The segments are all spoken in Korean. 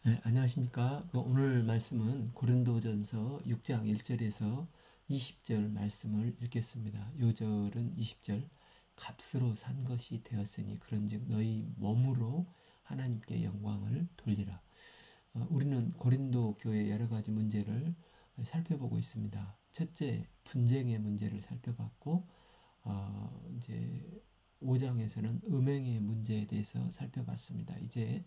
네, 안녕하십니까. 오늘 말씀은 고린도전서 6장 1절에서 20절 말씀을 읽겠습니다. 요절은 20절. 값으로 산 것이 되었으니 그런즉 너희 몸으로 하나님께 영광을 돌리라. 우리는 고린도 교회의 여러 가지 문제를 살펴보고 있습니다. 첫째, 분쟁의 문제를 살펴봤고, 이제 5장에서는 음행의 문제에 대해서 살펴봤습니다. 이제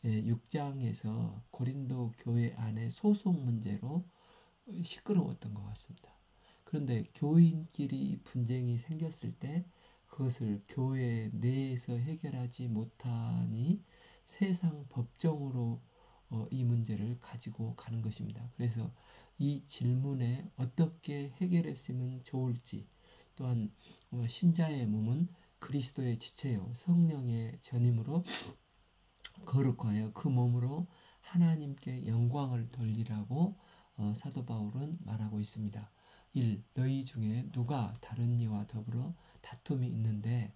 6장에서 고린도 교회 안에 소송 문제로 시끄러웠던 것 같습니다. 그런데 교인끼리 분쟁이 생겼을 때 그것을 교회 내에서 해결하지 못하니 세상 법정으로 이 문제를 가지고 가는 것입니다. 그래서 이 질문에 어떻게 해결했으면 좋을지, 또한 신자의 몸은 그리스도의 지체요 성령의 전임으로 거룩하여 그 몸으로 하나님께 영광을 돌리라고 사도 바울은 말하고 있습니다. 1. 너희 중에 누가 다른 이와 더불어 다툼이 있는데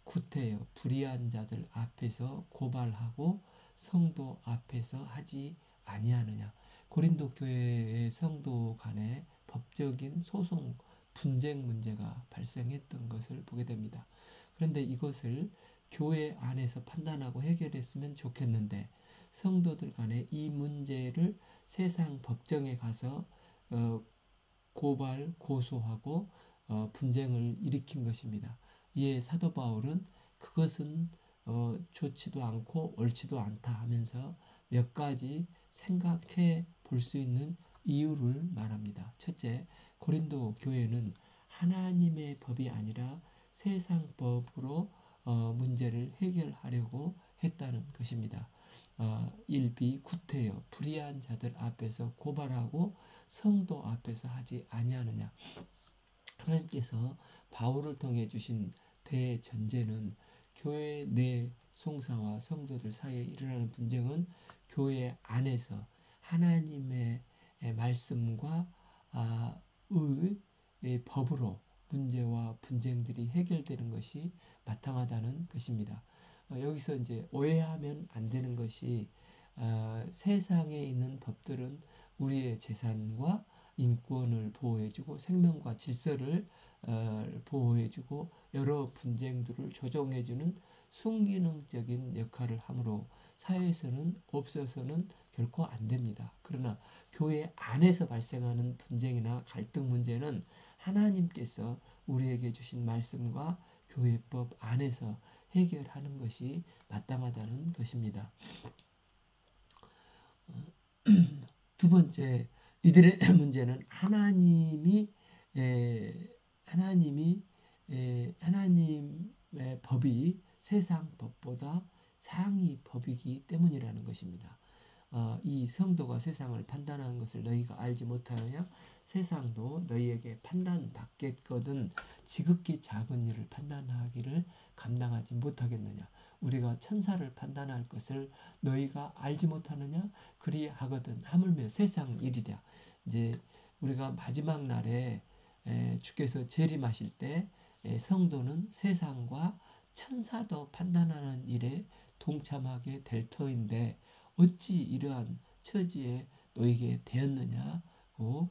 구태여 불의한 자들 앞에서 고발하고 성도 앞에서 하지 아니하느냐. 고린도 교회의 성도 간에 법적인 소송 분쟁 문제가 발생했던 것을 보게 됩니다. 그런데 이것을 교회 안에서 판단하고 해결했으면 좋겠는데 성도들 간에 이 문제를 세상 법정에 가서 고발, 고소하고 분쟁을 일으킨 것입니다. 이에 사도 바울은 그것은 좋지도 않고 옳지도 않다 하면서 몇 가지 생각해 볼 수 있는 이유를 말합니다. 첫째, 고린도 교회는 하나님의 법이 아니라 세상 법으로 문제를 해결하려고 했다는 것입니다. 1비 구태여 불의한 자들 앞에서 고발하고 성도 앞에서 하지 아니하느냐. 하나님께서 바울을 통해 주신 대전제는 교회 내 송사와 성도들 사이에 일어나는 분쟁은 교회 안에서 하나님의 말씀과 의 법으로 문제와 분쟁들이 해결되는 것이 마땅하다는 것입니다. 여기서 이제 오해하면 안 되는 것이 세상에 있는 법들은 우리의 재산과 인권을 보호해주고 생명과 질서를 보호해주고 여러 분쟁들을 조정해주는 순기능적인 역할을 하므로 사회에서는 없어서는 결코 안 됩니다. 그러나 교회 안에서 발생하는 분쟁이나 갈등 문제는 하나님께서 우리에게 주신 말씀과 교회법 안에서 해결하는 것이 마땅하다는 것입니다. 두 번째, 이들의 문제는 하나님의 법이 세상 법보다 상위 법이기 때문이라는 것입니다. 이 성도가 세상을 판단하는 것을 너희가 알지 못하느냐? 세상도 너희에게 판단받겠거든 지극히 작은 일을 판단하기를 감당하지 못하겠느냐? 우리가 천사를 판단할 것을 너희가 알지 못하느냐? 그리하거든 하물며 세상 일이랴. 이제 우리가 마지막 날에 주께서 재림하실 때 성도는 세상과 천사도 판단하는 일에 동참하게 될 터인데 어찌 이러한 처지에 놓이게 되었느냐고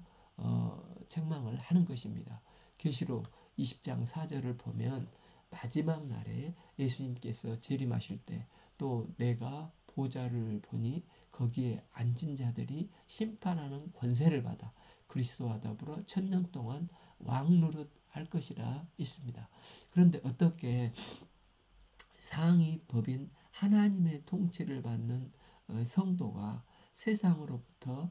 책망을 하는 것입니다. 계시록 20장 4절을 보면 마지막 날에 예수님께서 재림하실 때 또 내가 보좌를 보니 거기에 앉은 자들이 심판하는 권세를 받아 그리스도와 더불어 천년 동안 왕노릇 할 것이라 있습니다. 그런데 어떻게 상위 법인 하나님의 통치를 받는 성도가 세상으로부터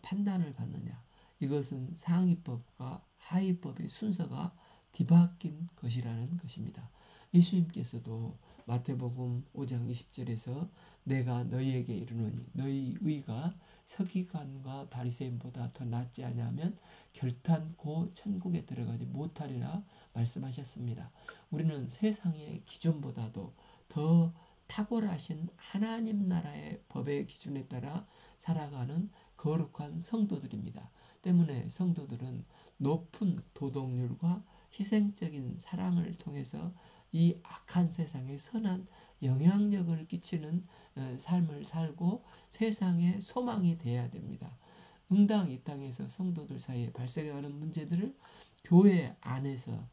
판단을 받느냐. 이것은 상위법과 하위법의 순서가 뒤바뀐 것이라는 것입니다. 예수님께서도 마태복음 5장 20절에서 내가 너희에게 이르노니 너희 의가 서기관과 바리새인보다 더 낫지 아니하면 결탄코 천국에 들어가지 못하리라 말씀하셨습니다. 우리는 세상의 기준보다도 더 탁월하신 하나님 나라의 법의 기준에 따라 살아가는 거룩한 성도들입니다. 때문에 성도들은 높은 도덕률과 희생적인 사랑을 통해서 이 악한 세상에 선한 영향력을 끼치는 삶을 살고 세상에 소망이 돼야 됩니다. 응당 이 땅에서 성도들 사이에 발생하는 문제들을 교회 안에서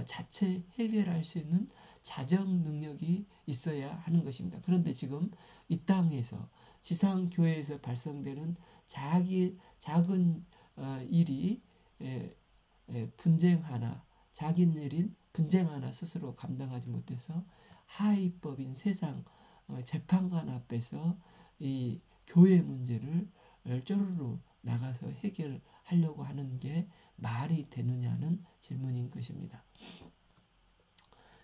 자체 해결할 수 있는 자정 능력이 있어야 하는 것입니다. 그런데 지금 이 땅에서 지상 교회에서 발생되는 작은 일이 분쟁 하나, 작은 일인 분쟁 하나 스스로 감당하지 못해서 하위법인 세상 재판관 앞에서 이 교회 문제를 쪼르르 나가서 해결하려고 하는 게 말이 되느냐는 질문인 것입니다.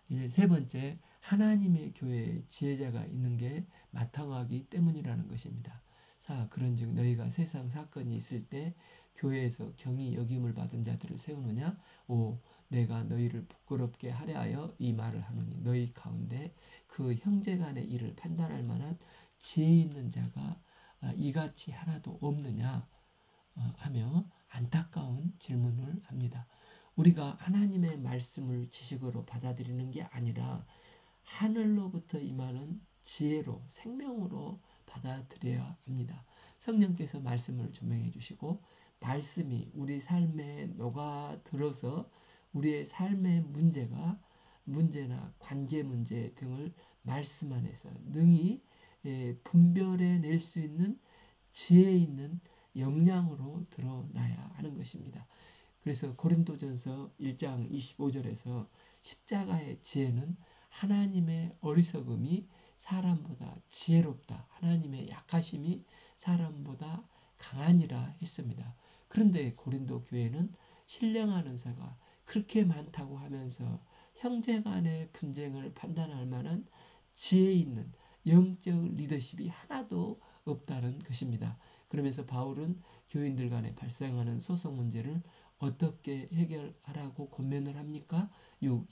이제 세 번째, 하나님의 교회에 지혜자가 있는 게 마땅하기 때문이라는 것입니다. 자, 그런즉 너희가 세상 사건이 있을 때 교회에서 경히 여김을 받은 자들을 세우느냐? 오, 내가 너희를 부끄럽게 하려 하여 이 말을 하노니 너희 가운데 그 형제간의 일을 판단할 만한 지혜 있는 자가 이같이 하나도 없느냐 하며 안타까운 질문을 합니다. 우리가 하나님의 말씀을 지식으로 받아들이는 게 아니라 하늘로부터 임하는 지혜로 생명으로 받아들여야 합니다. 성령께서 말씀을 조명해 주시고 말씀이 우리 삶에 녹아들어서 우리의 삶의 문제나 관계 문제 등을 말씀 안에서 능히 분별해 낼 수 있는 지혜 있는 역량으로 드러나야 하는 것입니다. 그래서 고린도전서 1장 25절에서 십자가의 지혜는 하나님의 어리석음이 사람보다 지혜롭다. 하나님의 약하심이 사람보다 강하니라 했습니다. 그런데 고린도 교회는 신령한 자가 그렇게 많다고 하면서 형제 간의 분쟁을 판단할 만한 지혜 있는 영적 리더십이 하나도 없다는 것입니다. 그러면서 바울은 교인들 간에 발생하는 소송 문제를 어떻게 해결하라고 권면을 합니까? 6.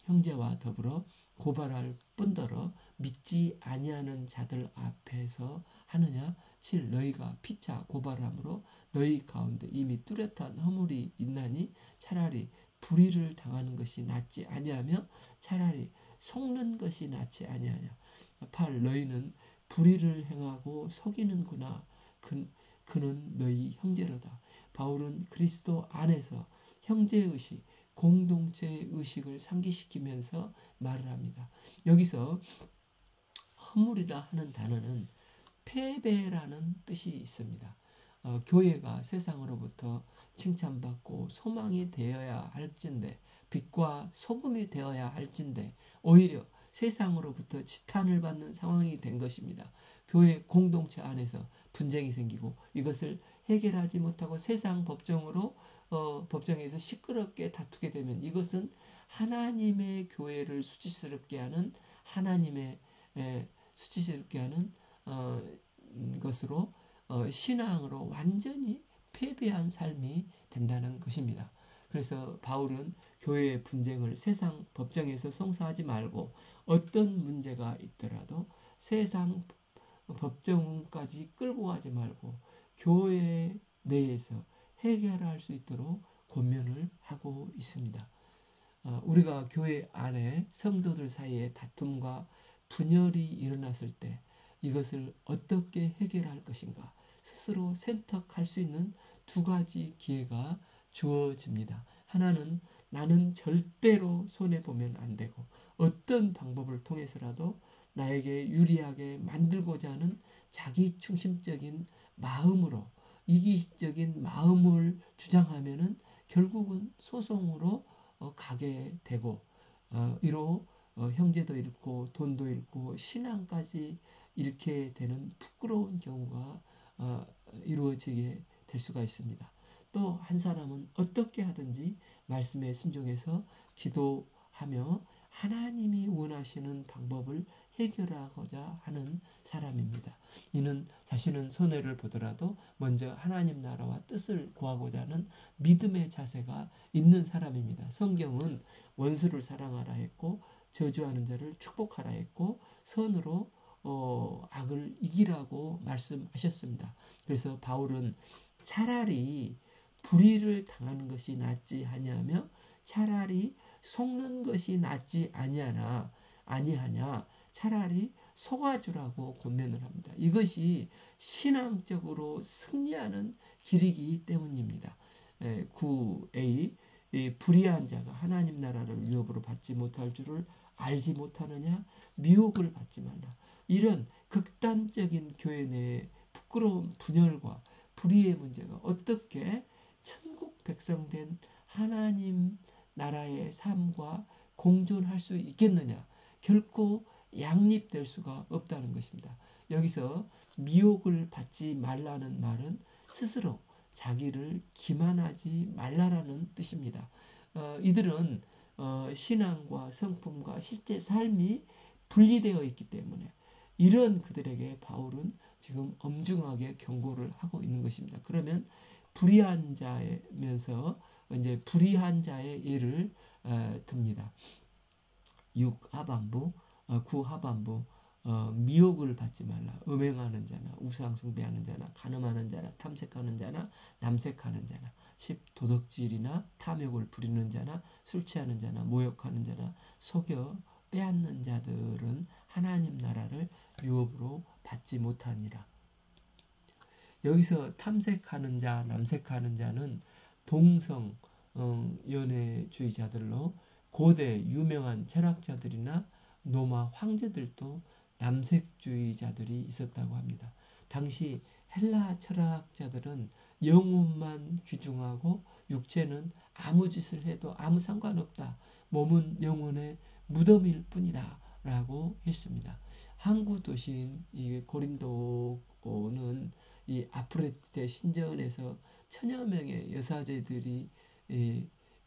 형제와 더불어 고발할 뿐더러 믿지 아니하는 자들 앞에서 하느냐? 7. 너희가 피차 고발함으로 너희 가운데 이미 뚜렷한 허물이 있나니 차라리 불의를 당하는 것이 낫지 아니하며 차라리 속는 것이 낫지 아니하냐. 8. 너희는 불의를 행하고 속이는구나. 그는 너희 형제로다. 바울은 그리스도 안에서 형제의식, 공동체의 의식을 상기시키면서 말을 합니다. 여기서 허물이라 하는 단어는 패배라는 뜻이 있습니다. 교회가 세상으로부터 칭찬받고 소망이 되어야 할진대, 빛과 소금이 되어야 할진대 오히려 세상으로부터 지탄을 받는 상황이 된 것입니다. 교회 공동체 안에서 분쟁이 생기고 이것을 해결하지 못하고 세상 법정에서 시끄럽게 다투게 되면 이것은 하나님의 교회를 수치스럽게 하는 것으로 신앙으로 완전히 패배한 삶이 된다는 것입니다. 그래서 바울은 교회의 분쟁을 세상 법정에서 송사하지 말고 어떤 문제가 있더라도 세상 법정까지 끌고 가지 말고 교회 내에서 해결할 수 있도록 권면을 하고 있습니다. 우리가 교회 안에 성도들 사이에 다툼과 분열이 일어났을 때 이것을 어떻게 해결할 것인가 스스로 선택할 수 있는 두 가지 기회가 주어집니다. 하나는 나는 절대로 손해보면 안 되고 어떤 방법을 통해서라도 나에게 유리하게 만들고자 하는 자기 중심적인 마음으로 이기적인 마음을 주장하면은 결국은 소송으로 가게 되고 이로 형제도 잃고 돈도 잃고 신앙까지 잃게 되는 부끄러운 경우가 이루어지게 될 수가 있습니다. 또 한 사람은 어떻게 하든지 말씀에 순종해서 기도하며 하나님이 원하시는 방법을 해결하고자 하는 사람입니다. 이는 자신은 손해를 보더라도 먼저 하나님 나라와 뜻을 구하고자 하는 믿음의 자세가 있는 사람입니다. 성경은 원수를 사랑하라 했고 저주하는 자를 축복하라 했고 선으로 악을 이기라고 말씀하셨습니다. 그래서 바울은 차라리 불의를 당하는 것이 낫지 아니하며 차라리 속는 것이 낫지 아니하나 아니하냐. 차라리 속아주라고 권면을 합니다. 이것이 신앙적으로 승리하는 길이기 때문입니다. 9a 불의한 자가 하나님 나라를 위협으로 받지 못할 줄을 알지 못하느냐. 미혹을 받지 말라. 이런 극단적인 교회 내의 부끄러운 분열과 불의의 문제가 어떻게 천국 백성된 하나님 나라의 삶과 공존할 수 있겠느냐. 결코 양립될 수가 없다는 것입니다. 여기서 미혹을 받지 말라는 말은 스스로 자기를 기만하지 말라라는 뜻입니다. 이들은 신앙과 성품과 실제 삶이 분리되어 있기 때문에 이런 그들에게 바울은 지금 엄중하게 경고를 하고 있는 것입니다. 그러면 불의한 자면서 이제 불의한 자의 예를 듭니다. 6 하반부, 9 하반부 미혹을 받지 말라. 음행하는 자나 우상 숭배하는 자나 간음하는 자나 탐색하는 자나 남색하는 자나 10 도덕질이나 탐욕을 부리는 자나 술 취하는 자나 모욕하는 자나 속여 빼앗는 자들은 하나님 나라를 유업으로 받지 못하니라. 여기서 탐색하는 자, 남색하는 자는 동성 연애주의자들로 고대 유명한 철학자들이나 로마 황제들도 남색주의자들이 있었다고 합니다. 당시 헬라 철학자들은 영혼만 귀중하고 육체는 아무 짓을 해도 아무 상관없다. 몸은 영혼의 무덤일 뿐이다. 라고 했습니다. 항구 도시인 이 고린도는 이 아프로디테 신전에서 천여 명의 여사제들이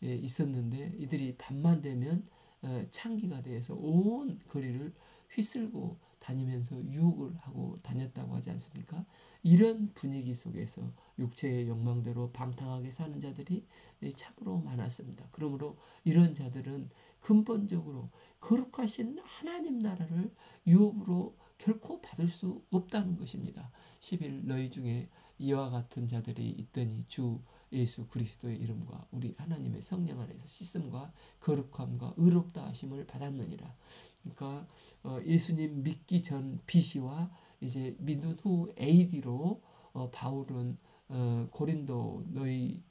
있었는데 이들이 밤만 되면 창기가 되어서 온 거리를 휘쓸고 다니면서 유혹을 하고 다녔다고 하지 않습니까? 이런 분위기 속에서 육체의 욕망대로 방탕하게 사는 자들이 참으로 많았습니다. 그러므로 이런 자들은 근본적으로 거룩하신 하나님 나라를 유업으로 결코 받을 수 없다는 것입니다. 11 너희 중에 이와 같은 자들이 있더니 주 예수 그리스도의 이름과 우리 하나님의 성령 안에서 씻음과 거룩함과 의롭다 하심을 받았느니라. 그러니까 예수님 믿기 전 BC와 이제 믿은 후 AD로 바울은 고린도 너희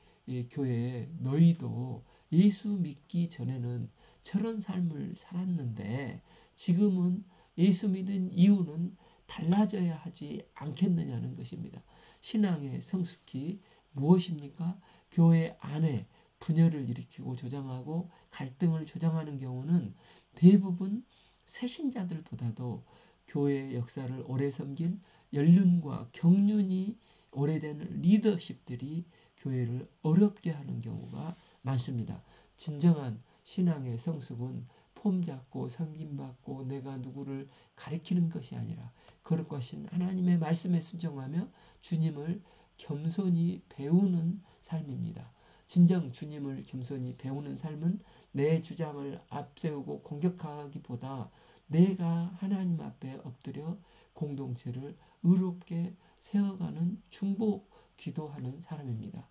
교회에 너희도 예수 믿기 전에는 저런 삶을 살았는데 지금은 예수 믿은 이유는 달라져야 하지 않겠느냐는 것입니다. 신앙의 성숙이 무엇입니까? 교회 안에 분열을 일으키고 조장하고 갈등을 조장하는 경우는 대부분 새신자들보다도 교회의 역사를 오래 섬긴 연륜과 경륜이 오래된 리더십들이 교회를 어렵게 하는 경우가 많습니다. 진정한 신앙의 성숙은 폼 잡고 섬김받고 내가 누구를 가리키는 것이 아니라 거룩하신 하나님의 말씀에 순종하며 주님을 겸손히 배우는 삶입니다. 진정 주님을 겸손히 배우는 삶은 내 주장을 앞세우고 공격하기보다 내가 하나님 앞에 엎드려 공동체를 의롭게 세워가는 중보 기도하는 사람입니다.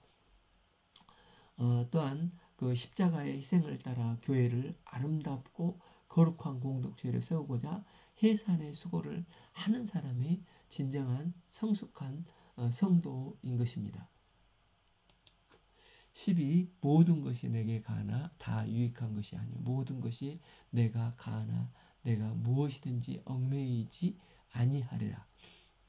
또한 그 십자가의 희생을 따라 교회를 아름답고 거룩한 공동체를 세우고자 해산의 수고를 하는 사람이 진정한 성숙한 성도인 것입니다. 12 모든 것이 내게 가하나 다 유익한 것이 아니요 모든 것이 내가 가하나 내가 무엇이든지 얽매이지 아니하리라.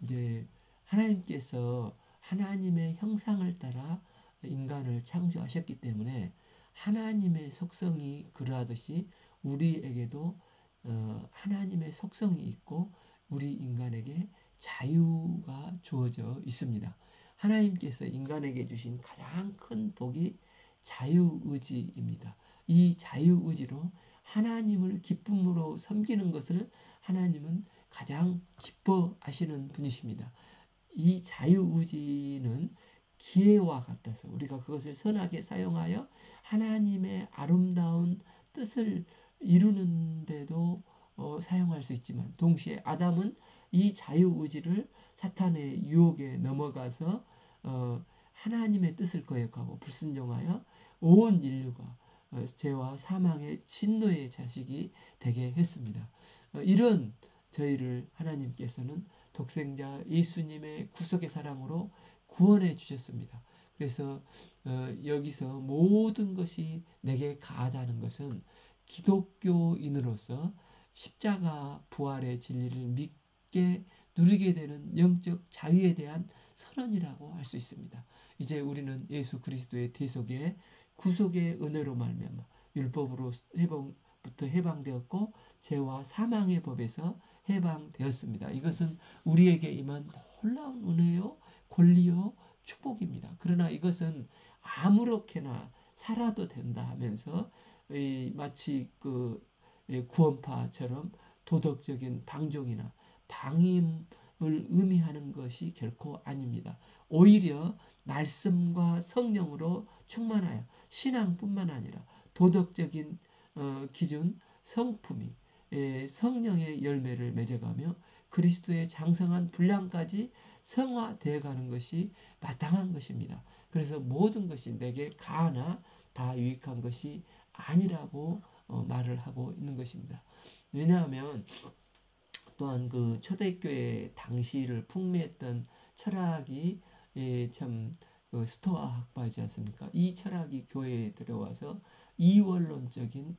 이제 하나님께서 하나님의 형상을 따라 인간을 창조하셨기 때문에 하나님의 속성이 그러하듯이 우리에게도 하나님의 속성이 있고 우리 인간에게 자유가 주어져 있습니다. 하나님께서 인간에게 주신 가장 큰 복이 자유의지입니다. 이 자유의지로 하나님을 기쁨으로 섬기는 것을 하나님은 가장 기뻐하시는 분이십니다. 이 자유의지는 기회와 같아서 우리가 그것을 선하게 사용하여 하나님의 아름다운 뜻을 이루는데도 사용할 수 있지만 동시에 아담은 이 자유의지를 사탄의 유혹에 넘어가서 하나님의 뜻을 거역하고 불순종하여 온 인류가 죄와 사망의 진노의 자식이 되게 했습니다. 이런 저희를 하나님께서는 독생자 예수님의 구속의 사랑으로 구원해 주셨습니다. 그래서 여기서 모든 것이 내게 가하다는 것은 기독교인으로서 십자가 부활의 진리를 믿게 누리게 되는 영적 자유에 대한 선언이라고 할 수 있습니다. 이제 우리는 예수 그리스도의 대속의 구속의 은혜로 말미암아 율법으로부터 해방되었고 죄와 사망의 법에서 해방되었습니다. 이것은 우리에게 임한 놀라운 은혜요, 권리요, 축복입니다. 그러나 이것은 아무렇게나 살아도 된다 하면서 마치 그 구원파처럼 도덕적인 방종이나 방임을 의미하는 것이 결코 아닙니다. 오히려 말씀과 성령으로 충만하여 신앙뿐만 아니라 도덕적인 기준, 성품이 성령의 열매를 맺어가며 그리스도의 장성한 분량까지 성화되어 가는 것이 마땅한 것입니다. 그래서 모든 것이 내게 가하나 다 유익한 것이 아니라고 말을 하고 있는 것입니다. 왜냐하면 또한 그 초대교회 당시를 풍미했던 철학이 참 스토아 학파이지 않습니까? 이 철학이 교회에 들어와서 이원론적인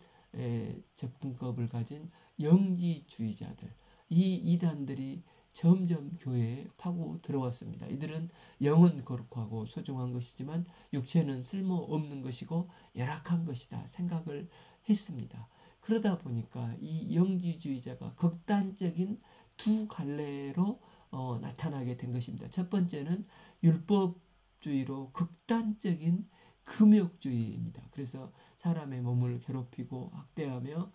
접근법을 가진 영지주의자들, 이 이단들이 점점 교회에 파고 들어왔습니다. 이들은 영은 거룩하고 소중한 것이지만 육체는 쓸모없는 것이고 열악한 것이다 생각을 했습니다. 그러다 보니까 이 영지주의자가 극단적인 두 갈래로 나타나게 된 것입니다. 첫 번째는 율법주의로 극단적인 금욕주의입니다. 그래서 사람의 몸을 괴롭히고 학대하며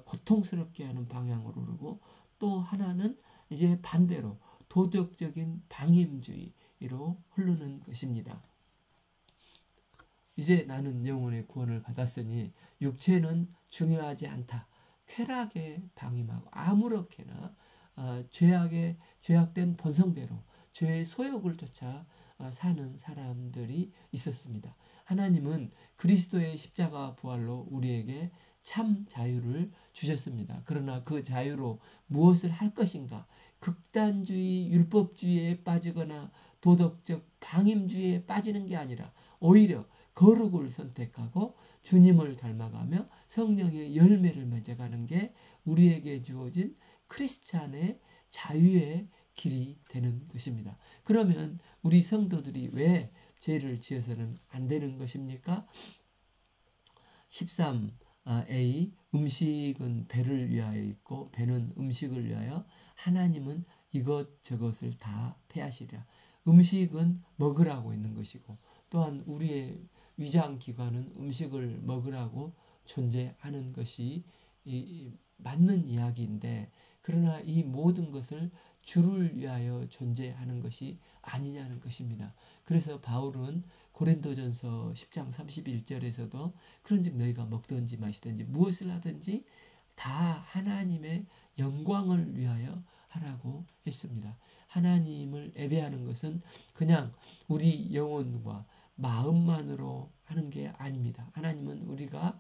고통스럽게 하는 방향으로 흐르고, 또 하나는 이제 반대로 도덕적인 방임주의로 흐르는 것입니다. 이제 나는 영혼의 구원을 받았으니 육체는 중요하지 않다. 쾌락에 방임하고 아무렇게나 죄악된 본성대로 죄의 소욕을 쫓아 사는 사람들이 있었습니다. 하나님은 그리스도의 십자가 부활로 우리에게 참 자유를 주셨습니다. 그러나 그 자유로 무엇을 할 것인가? 극단주의, 율법주의에 빠지거나 도덕적 방임주의에 빠지는 게 아니라 오히려 거룩을 선택하고 주님을 닮아가며 성령의 열매를 맺어가는 게 우리에게 주어진 크리스찬의 자유의 길이 되는 것입니다. 그러면 우리 성도들이 왜 죄를 지어서는 안 되는 것입니까? 13a 음식은 배를 위하여 있고 배는 음식을 위하여 하나님은 이것저것을 다 패하시리라. 음식은 먹으라고 있는 것이고 또한 우리의 위장기관은 음식을 먹으라고 존재하는 것이 맞는 이야기인데, 그러나 이 모든 것을 주를 위하여 존재하는 것이 아니냐는 것입니다. 그래서 바울은 고린도전서 10장 31절에서도 그런즉 너희가 먹든지 마시든지 무엇을 하든지 다 하나님의 영광을 위하여 하라고 했습니다. 하나님을 예배하는 것은 그냥 우리 영혼과 마음만으로 하는 게 아닙니다. 하나님은 우리가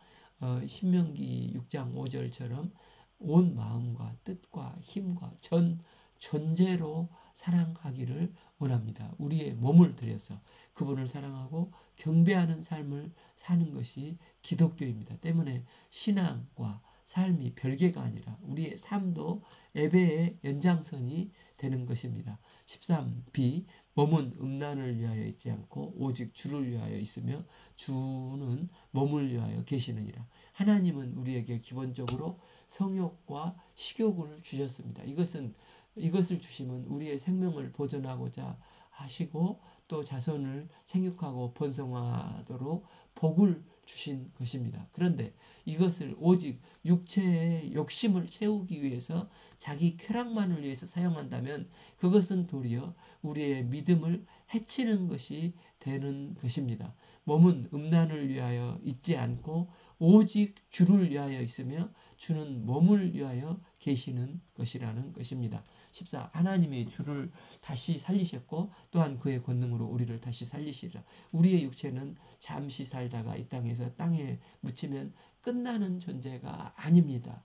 신명기 6장 5절처럼 온 마음과 뜻과 힘과 전 존재로 사랑하기를 원합니다. 우리의 몸을 들여서 그분을 사랑하고 경배하는 삶을 사는 것이 기독교입니다. 때문에 신앙과 삶이 별개가 아니라 우리의 삶도 예배의 연장선이 되는 것입니다. 13b 몸은 음란을 위하여 있지 않고 오직 주를 위하여 있으며 주는 몸을 위하여 계시느니라. 하나님은 우리에게 기본적으로 성욕과 식욕을 주셨습니다. 이것을 주시면 우리의 생명을 보존하고자 하시고 또 자손을 생육하고 번성하도록 복을 주신 것입니다. 그런데 이것을 오직 육체의 욕심을 채우기 위해서 자기 쾌락만을 위해서 사용한다면 그것은 도리어 우리의 믿음을 해치는 것이 되는 것입니다. 몸은 음란을 위하여 있지 않고 오직 주를 위하여 있으며 주는 몸을 위하여 계시는 것이라는 것입니다. 14. 하나님이 주를 다시 살리셨고 또한 그의 권능으로 우리를 다시 살리시리라. 우리의 육체는 잠시 살다가 이 땅에서 땅에 묻히면 끝나는 존재가 아닙니다.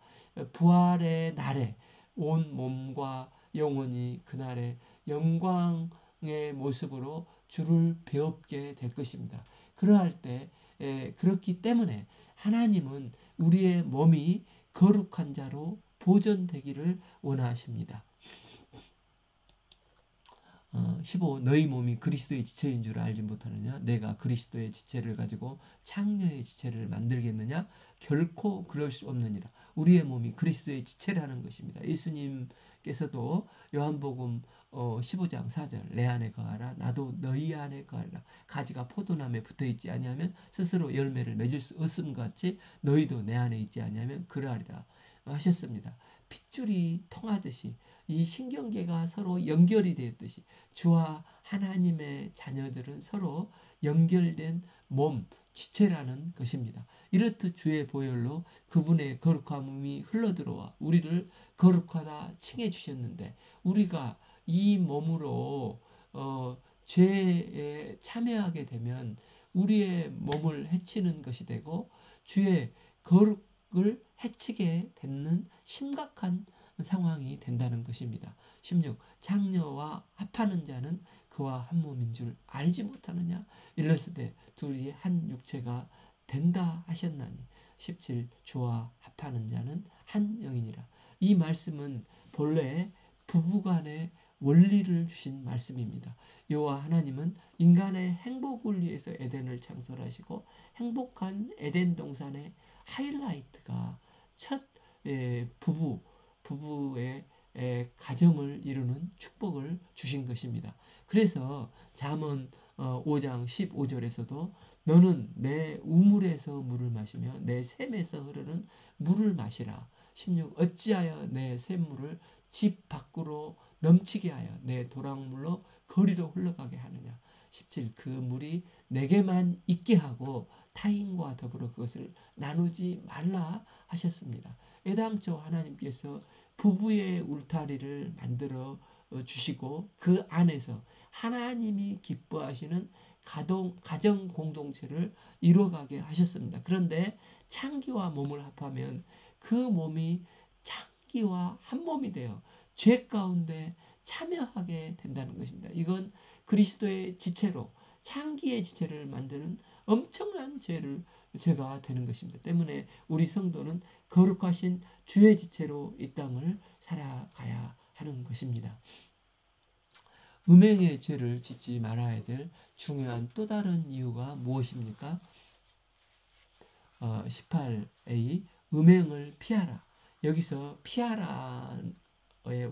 부활의 날에 온 몸과 영혼이 그날의 영광의 모습으로 주를 배웁게 될 것입니다. 그러할 때 그렇기 때문에 하나님은 우리의 몸이 거룩한 자로 보존되기를 원하십니다. 15. 너희 몸이 그리스도의 지체인 줄 알지 못하느냐? 내가 그리스도의 지체를 가지고 창녀의 지체를 만들겠느냐? 결코 그럴 수 없느니라. 우리의 몸이 그리스도의 지체라는 것입니다. 예수님께서도 요한복음 15장 4절 내 안에 거하라 나도 너희 안에 거하리라. 가지가 포도나무에 붙어있지 아니하면 스스로 열매를 맺을 수 없음 같이 너희도 내 안에 있지 아니하면 그러하리라 하셨습니다. 핏줄이 통하듯이 이 신경계가 서로 연결이 되었듯이 주와 하나님의 자녀들은 서로 연결된 몸, 지체라는 것입니다. 이렇듯 주의 보혈로 그분의 거룩함이 흘러들어와 우리를 거룩하다 칭해 주셨는데 우리가 이 몸으로 죄에 참여하게 되면 우리의 몸을 해치는 것이 되고 주의 거룩을 해치게 되는 심각한 상황이 된다는 것입니다. 16. 장녀와 합하는 자는 그와 한 몸인 줄 알지 못하느냐? 일렀으되 둘이 한 육체가 된다 하셨나니. 17. 주와 합하는 자는 한 영이니라. 이 말씀은 본래 부부간의 원리를 주신 말씀입니다. 여호와 하나님은 인간의 행복을 위해서 에덴을 창설하시고 행복한 에덴 동산의 하이라이트가 첫 부부의 가정을 이루는 축복을 주신 것입니다. 그래서 잠언 5장 15절에서도 너는 내 우물에서 물을 마시며 내 샘에서 흐르는 물을 마시라. 16. 어찌하여 내 샘물을 집 밖으로 넘치게 하여 내 도랑물로 거리로 흘러가게 하느냐. 17. 그 물이 내게만 있게 하고 타인과 더불어 그것을 나누지 말라 하셨습니다. 애당초 하나님께서 부부의 울타리를 만들어 주시고 그 안에서 하나님이 기뻐하시는 가정 공동체를 이루어가게 하셨습니다. 그런데 창기와 몸을 합하면 그 몸이 창기와 한 몸이 되어 죄 가운데 참여하게 된다는 것입니다. 이건 그리스도의 지체로 창기의 지체를 만드는 엄청난 죄가 되는 것입니다. 때문에 우리 성도는 거룩하신 주의 지체로 이 땅을 살아가야 하는 것입니다. 음행의 죄를 짓지 말아야 될 중요한 또 다른 이유가 무엇입니까? 18a 음행을 피하라. 여기서 피하라의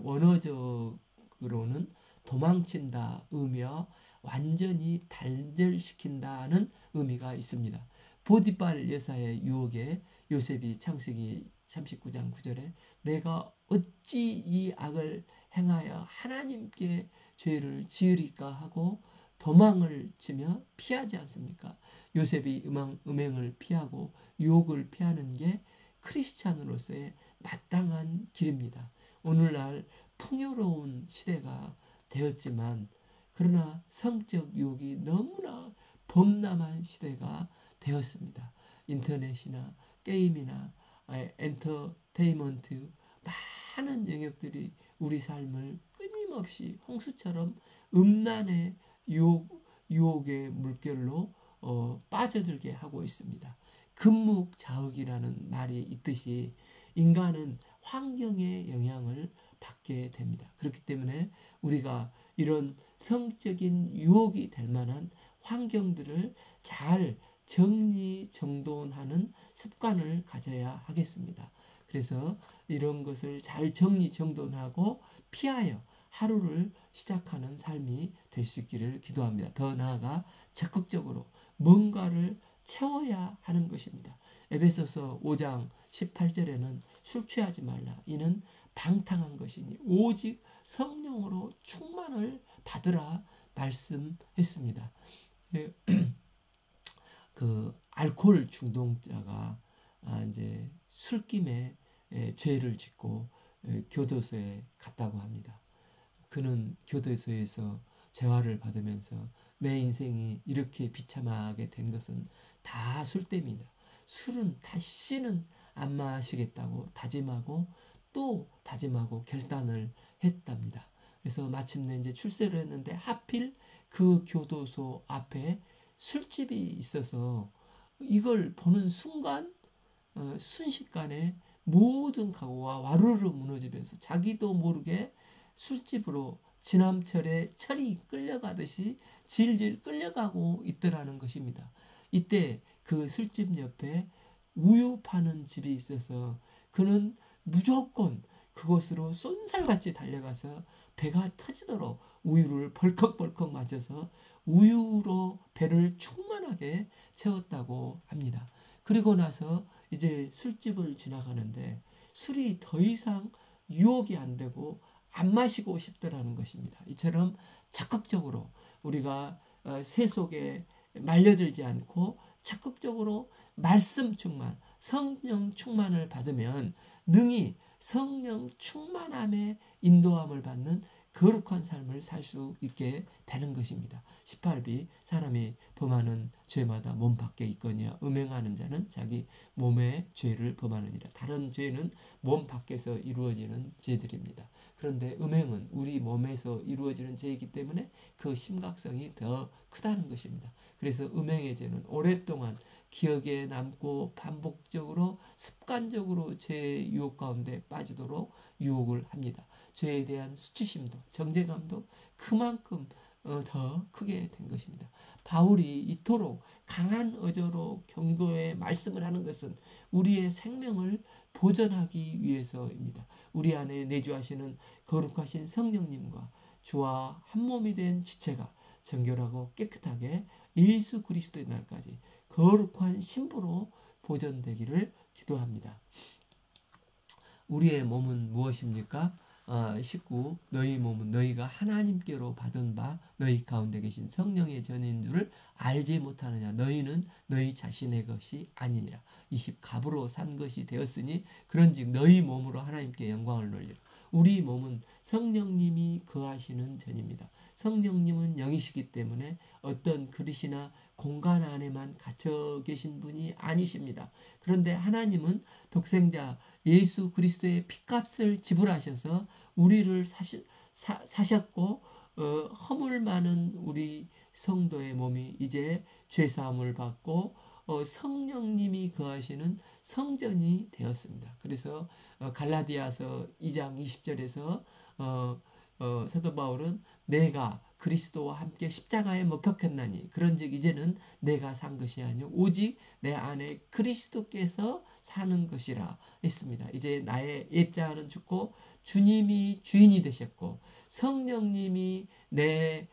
원어적으로는 도망친다 의미와 완전히 단절시킨다는 의미가 있습니다. 보디발 여사의 유혹에 요셉이 창세기 39장 9절에 내가 어찌 이 악을 행하여 하나님께 죄를 지으리까 하고 도망을 치며 피하지 않습니까? 요셉이 음행을 피하고 유혹을 피하는 게 크리스찬으로서의 마땅한 길입니다. 오늘날 풍요로운 시대가 되었지만 그러나 성적 유혹이 너무나 범람한 시대가 되었습니다. 인터넷이나 게임이나 엔터테인먼트 많은 영역들이 우리 삶을 끊임없이 홍수처럼 음란의 유혹의 물결로 빠져들게 하고 있습니다. 금묵자흑이라는 말이 있듯이 인간은 환경의 영향을 받게 됩니다. 그렇기 때문에 우리가 이런 성적인 유혹이 될 만한 환경들을 잘 정리정돈하는 습관을 가져야 하겠습니다. 그래서 이런 것을 잘 정리정돈하고 피하여 하루를 시작하는 삶이 될 수 있기를 기도합니다. 더 나아가 적극적으로 뭔가를 채워야 하는 것입니다. 에베소서 5장 18절에는 술 취하지 말라. 이는 방탕한 것이니 오직 성령으로 충만을 받으라 말씀했습니다. 그 알코올 중독자가 이제 술김에 죄를 짓고 교도소에 갔다고 합니다. 그는 교도소에서 재활을 받으면서 내 인생이 이렇게 비참하게 된 것은 다 술 때문이다. 술은 다시는 안 마시겠다고 다짐하고 또 다짐하고 결단을 했답니다. 그래서 마침내 이제 출세를 했는데 하필 그 교도소 앞에 술집이 있어서 이걸 보는 순간 순식간에 모든 각오가 와르르 무너지면서 자기도 모르게 술집으로 지남철에 철이 끌려가듯이 질질 끌려가고 있더라는 것입니다. 이때 그 술집 옆에 우유 파는 집이 있어서 그는 무조건 그곳으로 쏜살같이 달려가서 배가 터지도록 우유를 벌컥벌컥 마셔서 우유로 배를 충만하게 채웠다고 합니다. 그리고 나서 이제 술집을 지나가는데 술이 더 이상 유혹이 안 되고 안 마시고 싶더라는 것입니다. 이처럼 적극적으로 우리가 세속에 말려들지 않고 적극적으로 말씀 충만, 성령 충만을 받으면 능히 성령 충만함에 인도함을 받는 거룩한 삶을 살 수 있게 되는 것입니다. 18비 사람이 범하는 죄마다 몸 밖에 있거니와 음행하는 자는 자기 몸의 죄를 범하느니라. 다른 죄는 몸 밖에서 이루어지는 죄들입니다. 그런데 음행은 우리 몸에서 이루어지는 죄이기 때문에 그 심각성이 더 크다는 것입니다. 그래서 음행의 죄는 오랫동안 기억에 남고 반복적으로 습관적으로 죄의 유혹 가운데 빠지도록 유혹을 합니다. 죄에 대한 수치심도 정죄감도 그만큼 더 크게 된 것입니다. 바울이 이토록 강한 어조로 경고의 말씀을 하는 것은 우리의 생명을 보존하기 위해서입니다. 우리 안에 내주하시는 거룩하신 성령님과 주와 한 몸이 된 지체가 정결하고 깨끗하게 예수 그리스도의 날까지 거룩한 신부로 보존되기를 기도합니다. 우리의 몸은 무엇입니까? 19 너희 몸은 너희가 하나님께로 받은 바 너희 가운데 계신 성령의 전인 줄을 알지 못하느냐. 너희는 너희 자신의 것이 아니니라. 20 값으로 산 것이 되었으니 그런즉 너희 몸으로 하나님께 영광을 돌리라. 우리 몸은 성령님이 거하시는 전입니다. 성령님은 영이시기 때문에 어떤 그릇이나 공간 안에만 갇혀 계신 분이 아니십니다. 그런데 하나님은 독생자 예수 그리스도의 피값을 지불하셔서 우리를 사셨고 허물 많은 우리 성도의 몸이 이제 죄사함을 받고 성령님이 거하시는 성전이 되었습니다. 그래서 갈라디아서 2장 20절에서 사도 바울은 내가 그리스도와 함께 십자가에 못 박혔나니 그런즉 이제는 내가 산 것이 아니요 오직 내 안에 그리스도께서 사는 것이라 했습니다. 이제 나의 옛자는 죽고 주님이 주인이 되셨고 성령님이 내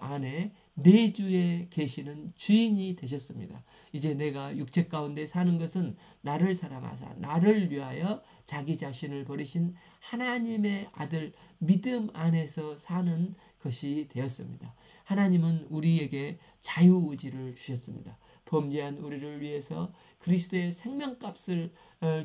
안에 내주에 계시는 주인이 되셨습니다. 이제 내가 육체 가운데 사는 것은 나를 사랑하사 나를 위하여 자기 자신을 버리신 하나님의 아들 믿음 안에서 사는 것이 되었습니다. 하나님은 우리에게 자유의지를 주셨습니다. 범죄한 우리를 위해서 그리스도의 생명값을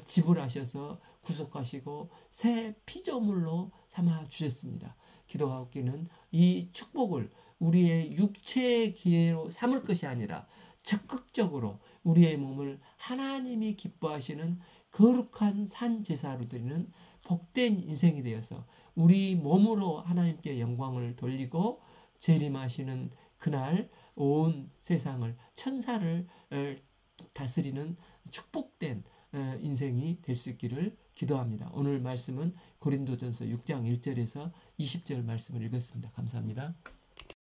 지불하셔서 구속하시고 새 피조물로 삼아 주셨습니다. 기도하옵기는 이 축복을 우리의 육체의 기회로 삼을 것이 아니라 적극적으로 우리의 몸을 하나님이 기뻐하시는 거룩한 산 제사로 드리는 복된 인생이 되어서 우리 몸으로 하나님께 영광을 돌리고 재림하시는 그날 온 세상을 천사를 다스리는 축복된 인생이 될 수 있기를 기도합니다. 오늘 말씀은 고린도전서 6장 1절에서 20절 말씀을 읽었습니다. 감사합니다.